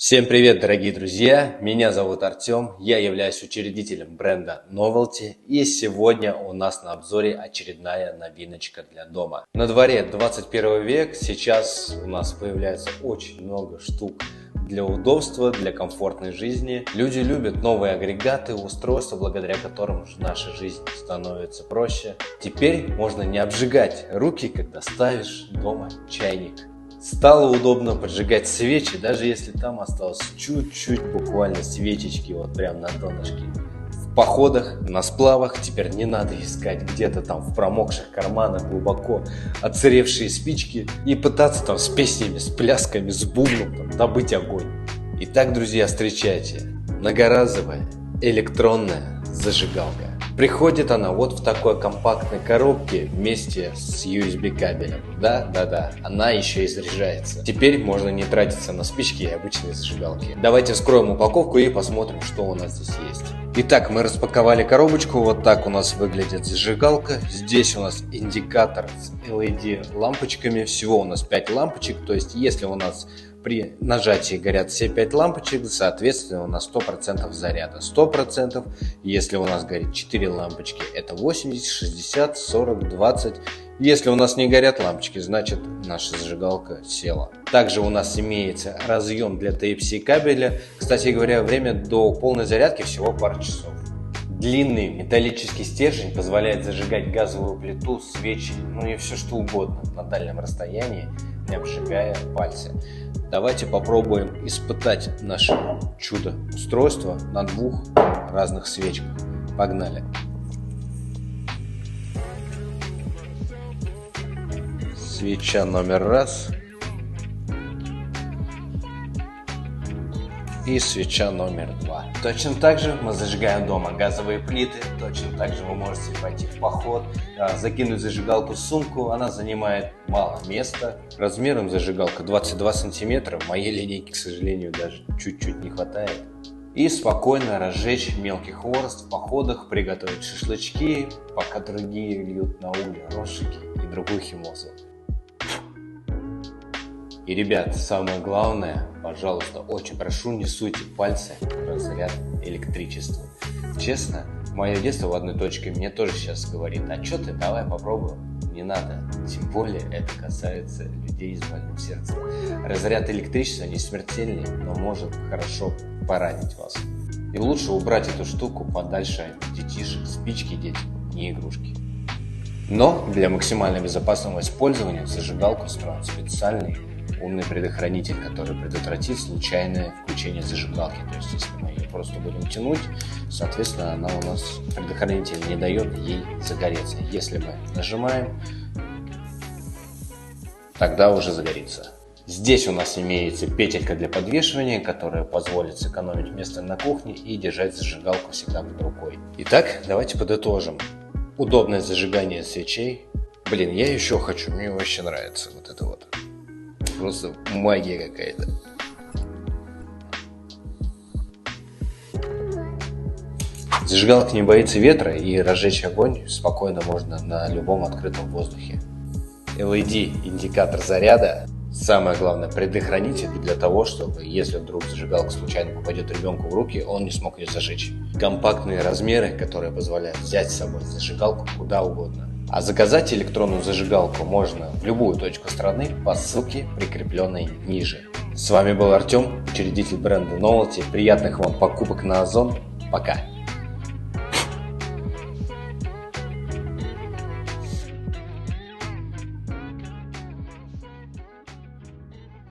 Всем привет, дорогие друзья! Меня зовут Артем, я являюсь учредителем бренда Novelty, и сегодня у нас на обзоре очередная новиночка для дома. На дворе 21 век, сейчас у нас появляется очень много штук для удобства, для комфортной жизни. Люди любят новые агрегаты, устройства, благодаря которым наша жизнь становится проще. Теперь можно не обжигать руки, когда ставишь дома чайник. Стало удобно поджигать свечи, даже если там осталось чуть-чуть буквально свечечки, вот прям на донышке. В походах, на сплавах теперь не надо искать где-то там в промокших карманах глубоко отсыревшие спички и пытаться там с песнями, с плясками, с бубном там добыть огонь. Итак, друзья, встречайте, многоразовая электронная зажигалка. Приходит она вот в такой компактной коробке вместе с USB кабелем. Да, она еще и заряжается. Теперь можно не тратиться на спички и обычные зажигалки. Давайте вскроем упаковку и посмотрим, что у нас здесь есть. Итак, мы распаковали коробочку. Вот так у нас выглядит зажигалка. Здесь у нас индикатор с LED лампочками. Всего у нас 5 лампочек. То есть, если у нас при нажатии горят все 5 лампочек, соответственно, у нас 100% заряда. 100%, если у нас горит 4 лампочки, это 80, 60, 40, 20. Если у нас не горят лампочки, значит наша зажигалка села. Также у нас имеется разъем для Type-C кабеля. Кстати говоря, время до полной зарядки всего пару часов. Длинный металлический стержень позволяет зажигать газовую плиту, свечи, ну и все что угодно на дальнем расстоянии, не обжигая пальцы. Давайте попробуем испытать наше чудо-устройство на 2 разных свечках. Погнали! Свеча номер 1 и свеча номер 2. Точно так же мы зажигаем дома газовые плиты, точно так же вы можете пойти в поход, закинуть зажигалку в сумку, она занимает мало места. Размером зажигалка 22 сантиметра, моей линейки, к сожалению, даже чуть-чуть не хватает. И спокойно разжечь мелкий хворост в походах, приготовить шашлычки, пока другие льют на угли рожки и другую химозу. И, ребят, самое главное, пожалуйста, очень прошу, не суйте пальцы в разряд электричества. Честно, мое детство в одной точке мне тоже сейчас говорит: а что ты, давай попробуем. Не надо, тем более это касается людей с больным сердцем. Разряд электричества не смертельный, но может хорошо поранить вас. И лучше убрать эту штуку подальше от детишек. Спички, дети, не игрушки. Но для максимально безопасного использования в зажигалку встроен специальный умный предохранитель, который предотвратит случайное включение зажигалки. То есть, если мы ее просто будем тянуть, соответственно, она у нас, предохранитель не дает ей загореться. Если мы нажимаем, тогда уже загорится. Здесь у нас имеется петелька для подвешивания, которая позволит сэкономить место на кухне и держать зажигалку всегда под рукой. Итак, давайте подытожим. Удобное зажигание свечей. Блин, я еще хочу, мне вообще нравится вот это вот. Просто магия какая-то. Зажигалка не боится ветра, и разжечь огонь спокойно можно на любом открытом воздухе. LED индикатор заряда. Самое главное, предохранитель для того, чтобы, если вдруг зажигалка случайно попадет ребенку в руки, он не смог ее зажечь. Компактные размеры, которые позволяют взять с собой зажигалку куда угодно. А заказать электронную зажигалку можно в любую точку страны по ссылке, прикрепленной ниже. С вами был Артем, учредитель бренда Novelty. Приятных вам покупок на Озон. Пока!